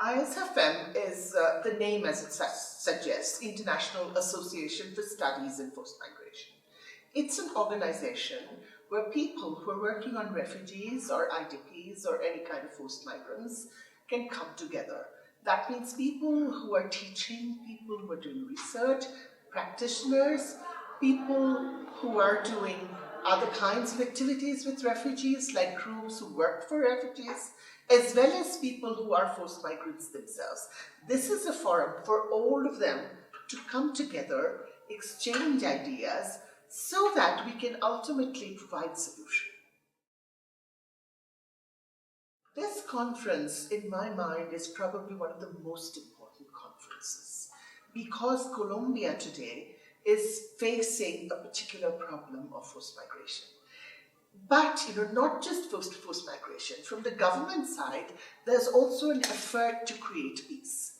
ISFM is, the name as it suggests, International Association for Studies in Forced Migration. It's an organization where people who are working on refugees or IDPs or any kind of forced migrants can come together. That means people who are teaching, people who are doing research, practitioners, people who are doing other kinds of activities with refugees, like groups who work for refugees, as well as people who are forced migrants themselves. This is a forum for all of them to come together, exchange ideas, so that we can ultimately provide solutions. This conference, in my mind, is probably one of the most important conferences because Colombia today is facing a particular problem of forced migration. But, not just forced migration. From the government side, there's also an effort to create peace.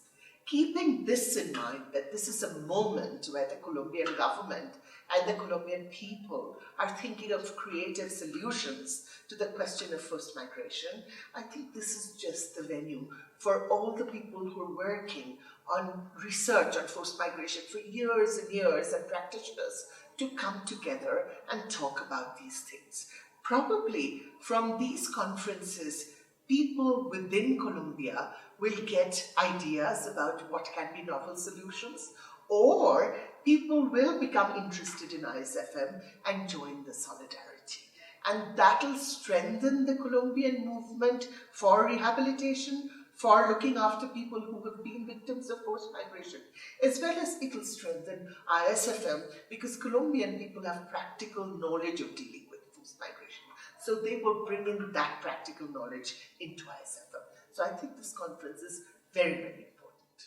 Keeping this in mind, that this is a moment where the Colombian government and the Colombian people are thinking of creative solutions to the question of forced migration, I think this is just the venue for all the people who are working on research on forced migration for years and years, and practitioners to come together and talk about these things. Probably from these conferences, people within Colombia will get ideas about what can be novel solutions, or people will become interested in ISFM and join the solidarity. And that'll strengthen the Colombian movement for rehabilitation, for looking after people who have been victims of forced migration, as well as it'll strengthen ISFM because Colombian people have practical knowledge of dealing with forced migration. So they will bring in that practical knowledge into ISFM. So I think this conference is very, very important.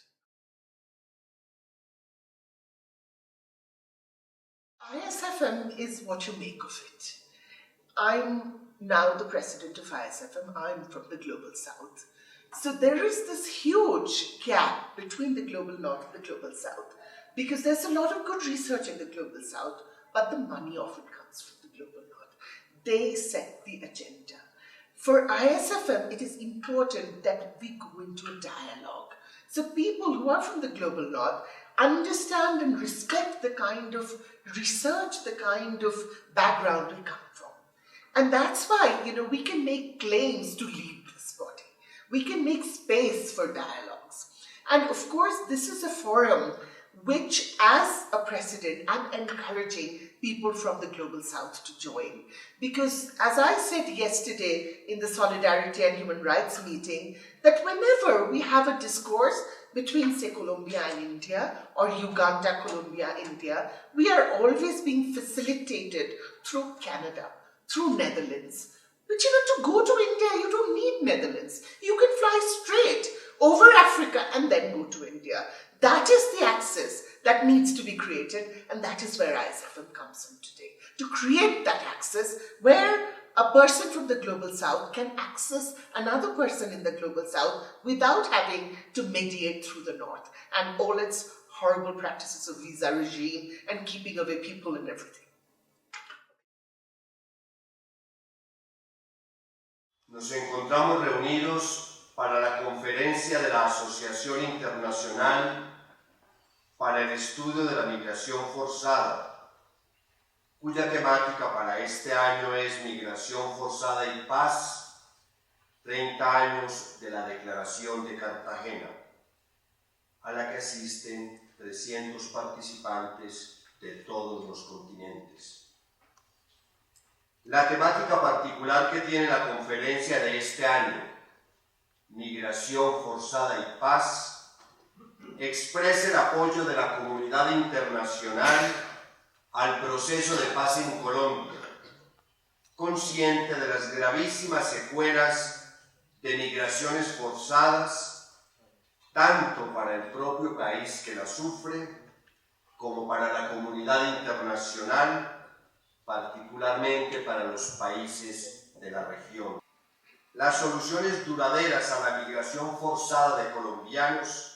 ISFM is what you make of it. I'm now the president of ISFM. I'm from the Global South. So there is this huge gap between the Global North and the Global South because there's a lot of good research in the Global South, but the money often comes from the Global North. They set the agenda. For ISFM, it is important that we go into a dialogue. So people who are from the Global North understand and respect the kind of research, the kind of background we come from. And that's why, we can make claims to lead this body. We can make space for dialogues. And of course, this is a forum which, as a president, I'm encouraging people from the Global South to join. Because as I said yesterday in the Solidarity and Human Rights meeting, that whenever we have a discourse between, say, Colombia and India, or Uganda, Colombia, India, we are always being facilitated through Canada, through Netherlands. But to go to India, you don't need Netherlands. You can fly straight over Africa and then go to India. That is the access that needs to be created, and that is where ISFM comes in today. To create that access where a person from the Global South can access another person in the Global South without having to mediate through the North and all its horrible practices of visa regime and keeping away people and everything. Nos encontramos reunidos para la conferencia de la Asociación Internacional para el Estudio de la Migración Forzada, cuya temática para este año es Migración Forzada y Paz, 30 años de la Declaración de Cartagena, a la que asisten 300 participantes de todos los continentes. La temática particular que tiene la conferencia de este año, Migración Forzada y Paz, expresa el apoyo de la comunidad internacional al proceso de paz en Colombia, consciente de las gravísimas secuelas de migraciones forzadas, tanto para el propio país que las sufre, como para la comunidad internacional, particularmente para los países de la región. Las soluciones duraderas a la migración forzada de colombianos,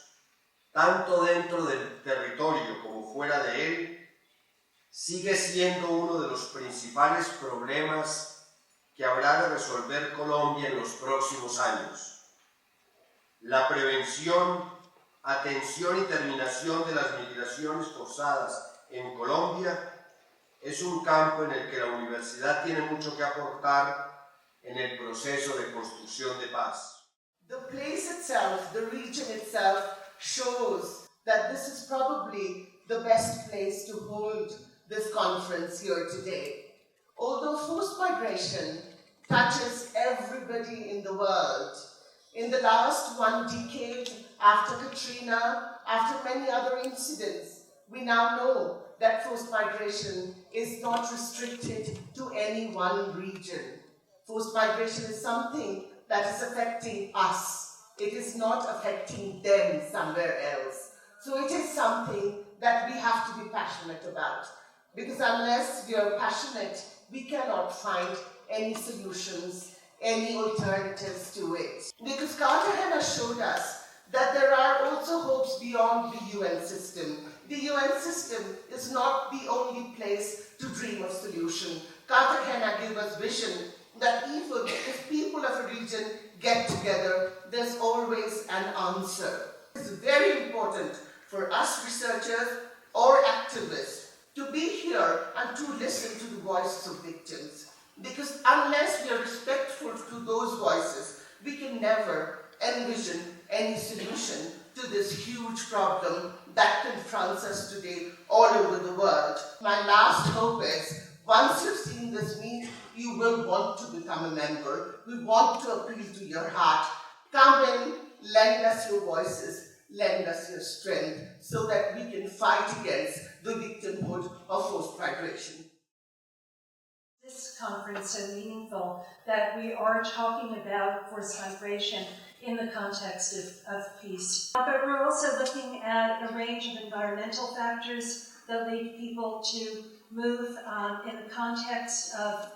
tanto dentro del territorio como fuera de él, sigue siendo uno de los principales problemas que habrá de resolver Colombia en los próximos años. la prevención, atención y terminación de las migraciones forzadas en Colombia es un campo en el que la universidad tiene mucho que aportar en el proceso de construcción de paz. The place itself, the region itself, shows that this is probably the best place to hold this conference here today. Although forced migration touches everybody in the world, in the last 1 decade, after Katrina, after many other incidents, we now know that forced migration is not restricted to any one region. Forced migration is something that is affecting us. It is not affecting them somewhere else. So it is something that we have to be passionate about. Because unless we are passionate, we cannot find any solutions, any alternatives to it. Because Cartagena showed us that there are also hopes beyond the UN system. The UN system is not the only place to dream of solution. Cartagena gave us vision that even if people of a region get together, there's always an answer. It's very important for us researchers or activists to be here and to listen to the voices of victims. Because unless we are respectful to those voices, we can never envision any solution to this huge problem that confronts us today all over the world. My last hope is, once you've seen this meet, you will want to become a member. We want to appeal to your heart. Come in, lend us your voices, lend us your strength, so that we can fight against the victimhood of forced migration. This conference so meaningful that we are talking about forced migration in the context of peace. But we're also looking at a range of environmental factors that lead people to move in the context of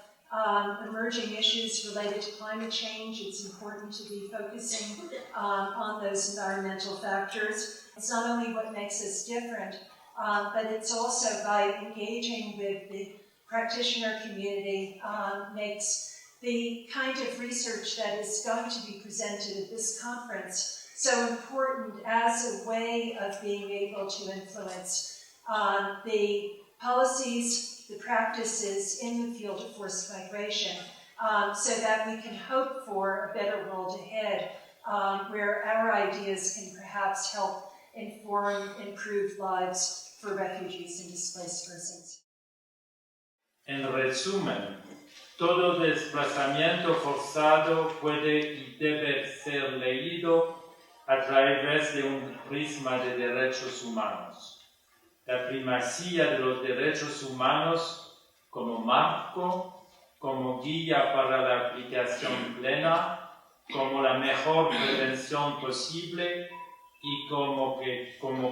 emerging issues related to climate change. It's important to be focusing on those environmental factors. It's not only what makes us different, but it's also by engaging with the practitioner community makes the kind of research that is going to be presented at this conference so important as a way of being able to influence the policies, the practices in the field of forced migration, so that we can hope for a better world ahead, where our ideas can perhaps help inform improved lives for refugees and displaced persons. En resumen, todo desplazamiento forzado puede y debe ser leído a través de un prisma de derechos humanos. La primacía de los derechos humanos como marco, como guía para la aplicación plena, como la mejor prevención posible y como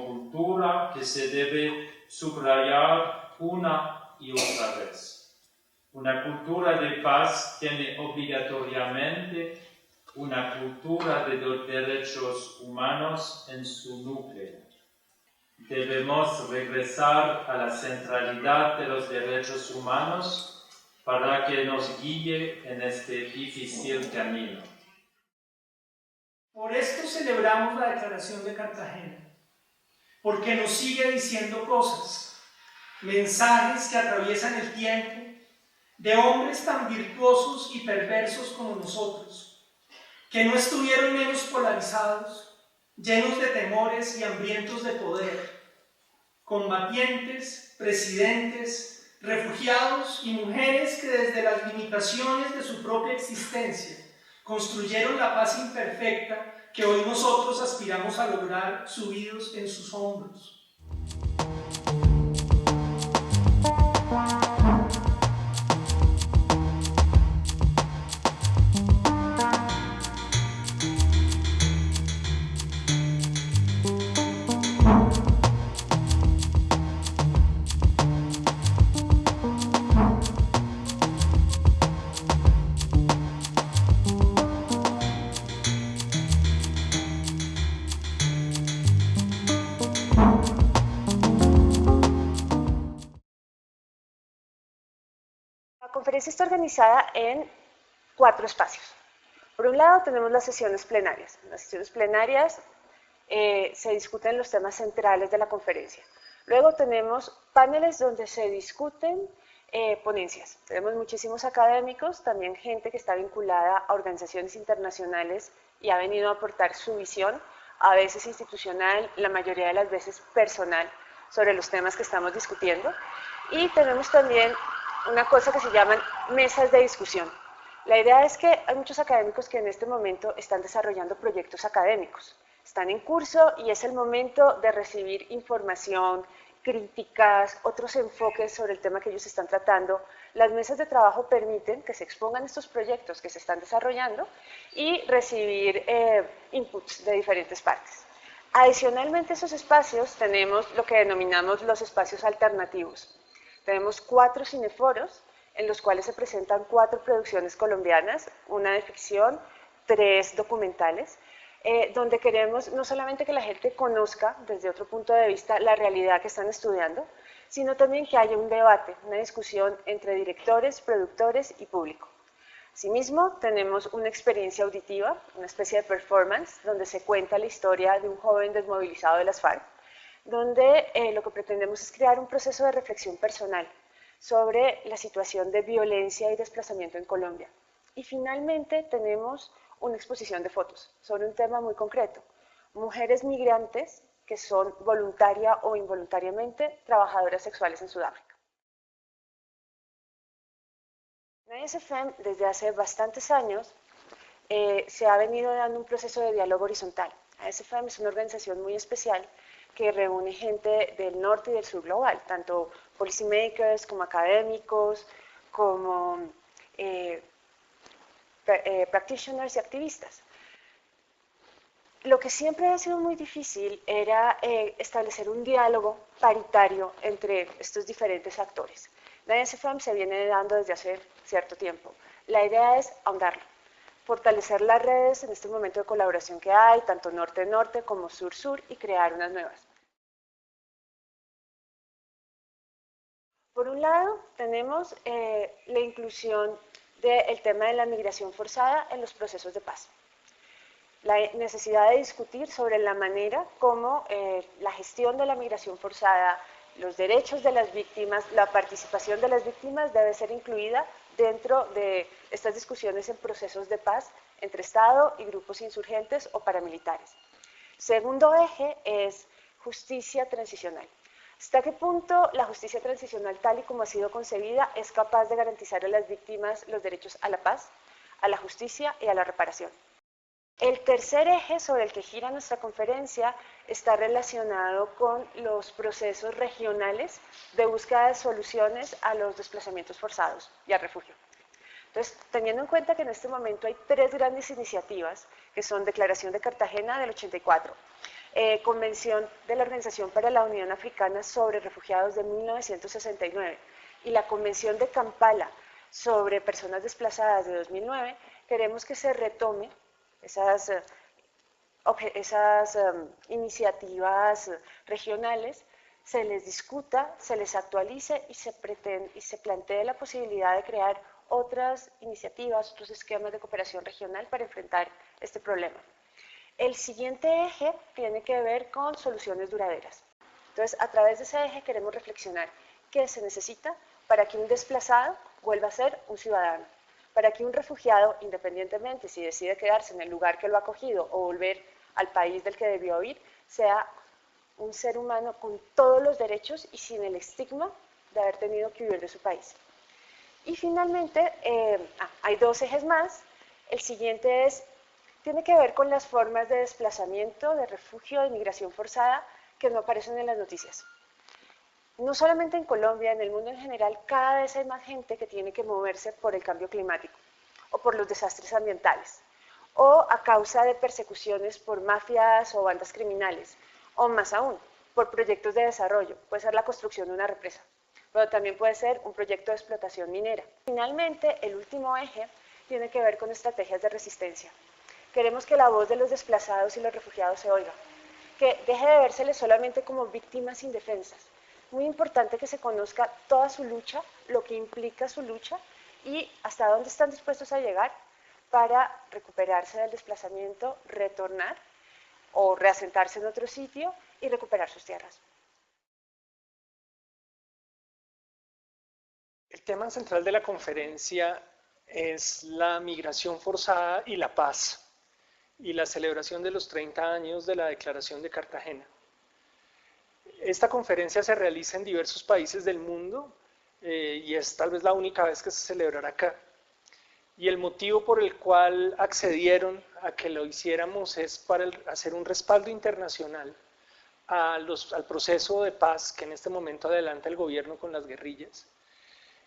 cultura que se debe subrayar una y otra vez. Una cultura de paz tiene obligatoriamente una cultura de los derechos humanos en su núcleo. Debemos regresar a la centralidad de los derechos humanos para que nos guíe en este difícil camino. Por esto celebramos la Declaración de Cartagena, porque nos sigue diciendo cosas, mensajes que atraviesan el tiempo, de hombres tan virtuosos y perversos como nosotros, que no estuvieron menos polarizados, llenos de temores y hambrientos de poder, combatientes, presidentes, refugiados y mujeres que desde las limitaciones de su propia existencia construyeron la paz imperfecta que hoy nosotros aspiramos a lograr subidos en sus hombros. La conferencia está organizada en 4 espacios. Por un lado tenemos las sesiones plenarias. En las sesiones plenarias se discuten los temas centrales de la conferencia. Luego tenemos paneles donde se discuten ponencias. Tenemos muchísimos académicos, también gente que está vinculada a organizaciones internacionales y ha venido a aportar su visión, a veces institucional, la mayoría de las veces personal, sobre los temas que estamos discutiendo. Y tenemos también una cosa que se llaman mesas de discusión. La idea es que hay muchos académicos que en este momento están desarrollando proyectos académicos. Están en curso y es el momento de recibir información, críticas, otros enfoques sobre el tema que ellos están tratando. Las mesas de trabajo permiten que se expongan estos proyectos que se están desarrollando y recibir inputs de diferentes partes. Adicionalmente a esos espacios tenemos lo que denominamos los espacios alternativos. Tenemos 4 cineforos en los cuales se presentan 4 producciones colombianas, una de ficción, 3 documentales, donde queremos no solamente que la gente conozca desde otro punto de vista la realidad que están estudiando, sino también que haya un debate, una discusión entre directores, productores y público. Asimismo, tenemos una experiencia auditiva, una especie de performance, donde se cuenta la historia de un joven desmovilizado de las FARC, donde lo que pretendemos es crear un proceso de reflexión personal sobre la situación de violencia y desplazamiento en Colombia. Y finalmente tenemos una exposición de fotos sobre un tema muy concreto, mujeres migrantes que son voluntaria o involuntariamente trabajadoras sexuales en Sudáfrica. En ISFM desde hace bastantes años se ha venido dando un proceso de diálogo horizontal. ISFM es una organización muy especial que reúne gente del norte y del sur global, tanto policymakers como académicos, como practitioners y activistas. Lo que siempre ha sido muy difícil era establecer un diálogo paritario entre estos diferentes actores. La ISFM se viene dando desde hace cierto tiempo. La idea es ahondarlo, fortalecer las redes en este momento de colaboración que hay, tanto norte-norte como sur-sur, y crear unas nuevas. Por un lado, tenemos la inclusión del tema de la migración forzada en los procesos de paz. La necesidad de discutir sobre la manera como la gestión de la migración forzada, los derechos de las víctimas, la participación de las víctimas debe ser incluida dentro de estas discusiones en procesos de paz entre Estado y grupos insurgentes o paramilitares. Segundo eje es justicia transicional. ¿Hasta qué punto la justicia transicional, tal y como ha sido concebida, es capaz de garantizar a las víctimas los derechos a la paz, a la justicia y a la reparación? El tercer eje sobre el que gira nuestra conferencia está relacionado con los procesos regionales de búsqueda de soluciones a los desplazamientos forzados y al refugio. Entonces, teniendo en cuenta que en este momento hay 3 grandes iniciativas, que son Declaración de Cartagena del 84, Convención de la Organización para la Unión Africana sobre Refugiados de 1969 y la Convención de Kampala sobre Personas Desplazadas de 2009, queremos que se retome esas iniciativas regionales, se les discuta, se les actualice y se plantee la posibilidad de crear otras iniciativas, otros esquemas de cooperación regional para enfrentar este problema. El siguiente eje tiene que ver con soluciones duraderas. Entonces, a través de ese eje queremos reflexionar qué se necesita para que un desplazado vuelva a ser un ciudadano, para que un refugiado, independientemente si decide quedarse en el lugar que lo ha acogido o volver al país del que debió huir, sea un ser humano con todos los derechos y sin el estigma de haber tenido que huir de su país. Y finalmente, hay 2 ejes más. El siguiente tiene que ver con las formas de desplazamiento, de refugio, de migración forzada que no aparecen en las noticias. No solamente en Colombia, en el mundo en general, cada vez hay más gente que tiene que moverse por el cambio climático o por los desastres ambientales o a causa de persecuciones por mafias o bandas criminales o más aún, por proyectos de desarrollo. Puede ser la construcción de una represa, pero también puede ser un proyecto de explotación minera. Finalmente, el último eje tiene que ver con estrategias de resistencia. Queremos que la voz de los desplazados y los refugiados se oiga, que deje de vérseles solamente como víctimas indefensas. Muy importante que se conozca toda su lucha, lo que implica su lucha y hasta dónde están dispuestos a llegar para recuperarse del desplazamiento, retornar o reasentarse en otro sitio y recuperar sus tierras. El tema central de la conferencia es la migración forzada y la paz, y la celebración de los 30 años de la Declaración de Cartagena. Esta conferencia se realiza en diversos países del mundo y es tal vez la única vez que se celebrará acá. Y el motivo por el cual accedieron a que lo hiciéramos es para hacer un respaldo internacional al proceso de paz que en este momento adelanta el gobierno con las guerrillas,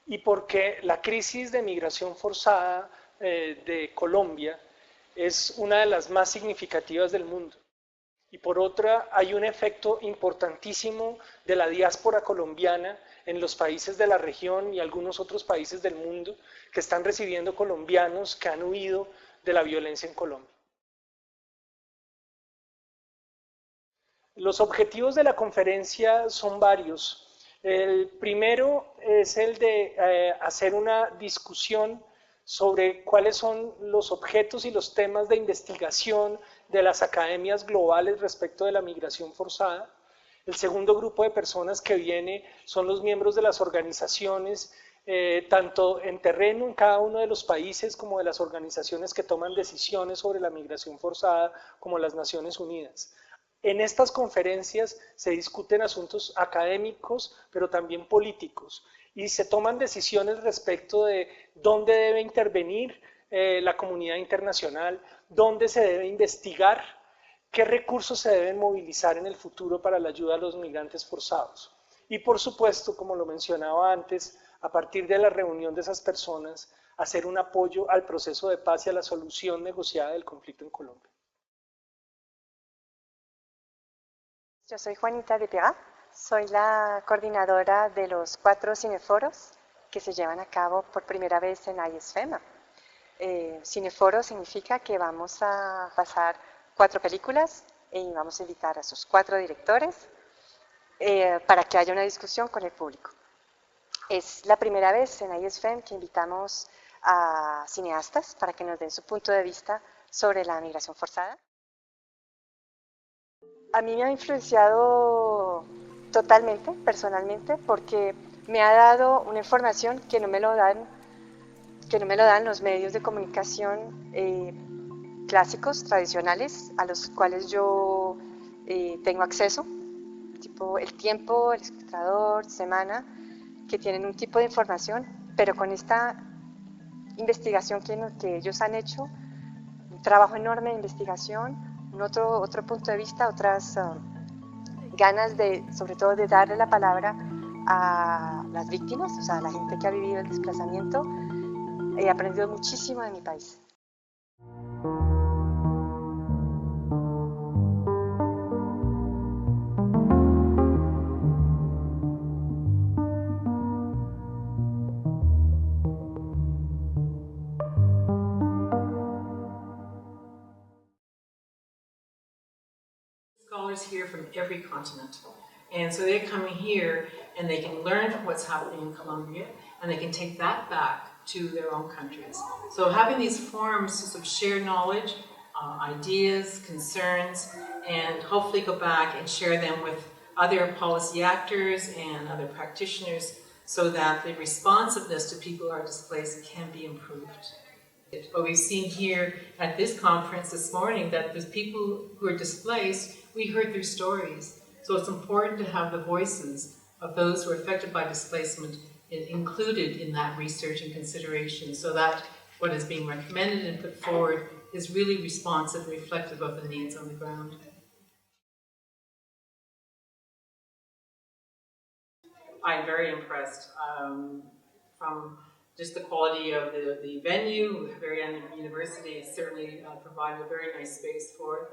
y porque la crisis de migración forzada de Colombia es una de las más significativas del mundo. Y por otra, hay un efecto importantísimo de la diáspora colombiana en los países de la región y algunos otros países del mundo que están recibiendo colombianos que han huido de la violencia en Colombia. Los objetivos de la conferencia son varios. El primero es el de hacer una discusión sobre cuáles son los objetos y los temas de investigación de las academias globales respecto de la migración forzada. El segundo grupo de personas que viene son los miembros de las organizaciones, tanto en terreno en cada uno de los países como de las organizaciones que toman decisiones sobre la migración forzada, como las Naciones Unidas. En estas conferencias se discuten asuntos académicos, pero también políticos, y se toman decisiones respecto de dónde debe intervenir la comunidad internacional, dónde se debe investigar, qué recursos se deben movilizar en el futuro para la ayuda a los migrantes forzados. Y por supuesto, como lo mencionaba antes, a partir de la reunión de esas personas, hacer un apoyo al proceso de paz y a la solución negociada del conflicto en Colombia. Yo soy Juanita de Piedad, soy la coordinadora de los 4 cineforos que se llevan a cabo por primera vez en ISFEMA. Cineforo significa que vamos a pasar 4 películas y vamos a invitar a sus 4 directores para que haya una discusión con el público. Es la primera vez en ISFEM que invitamos a cineastas para que nos den su punto de vista sobre la migración forzada. A mí me ha influenciado totalmente, personalmente, porque me ha dado una información que no me lo dan los medios de comunicación clásicos, tradicionales, a los cuales yo tengo acceso, tipo El Tiempo, El Espectador, Semana, que tienen un tipo de información, pero con esta investigación que ellos han hecho, un trabajo enorme de investigación, otro punto de vista, otras ganas sobre todo de darle la palabra a las víctimas, o sea, a la gente que ha vivido el desplazamiento. He aprendido muchísimo de mi país. Scholars here from every continent. And so they're coming here and they can learn from what's happening in Colombia and they can take that back to their own countries. So having these forums to sort of share knowledge, ideas, concerns, and hopefully go back and share them with other policy actors and other practitioners so that the responsiveness to people who are displaced can be improved. But we've seen here at this conference this morning that there's people who are displaced, we heard their stories. So it's important to have the voices of those who are affected by displacement included in that research and consideration so that what is being recommended and put forward is really responsive and reflective of the needs on the ground. I'm very impressed from just the quality of the venue. Hungarian University certainly provided a very nice space for it.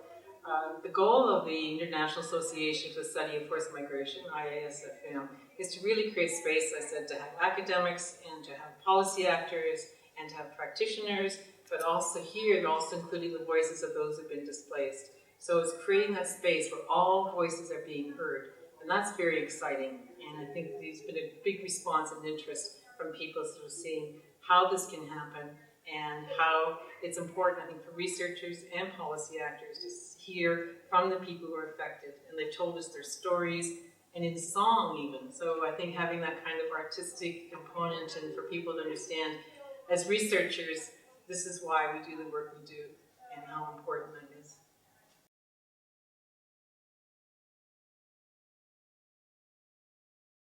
The goal of the International Association for the Study of Forced Migration, IASFM, is to really create space, I said, to have academics and to have policy actors and to have practitioners, but also here, also including the voices of those who've been displaced. So it's creating that space where all voices are being heard, and that's very exciting. And I think there's been a big response and interest from people sort of seeing how this can happen and how it's important, I think, for researchers and policy actors to hear from the people who are affected. And they've told us their stories, and in song even. So I think having that kind of artistic component and for people to understand, as researchers, this is why we do the work we do and how important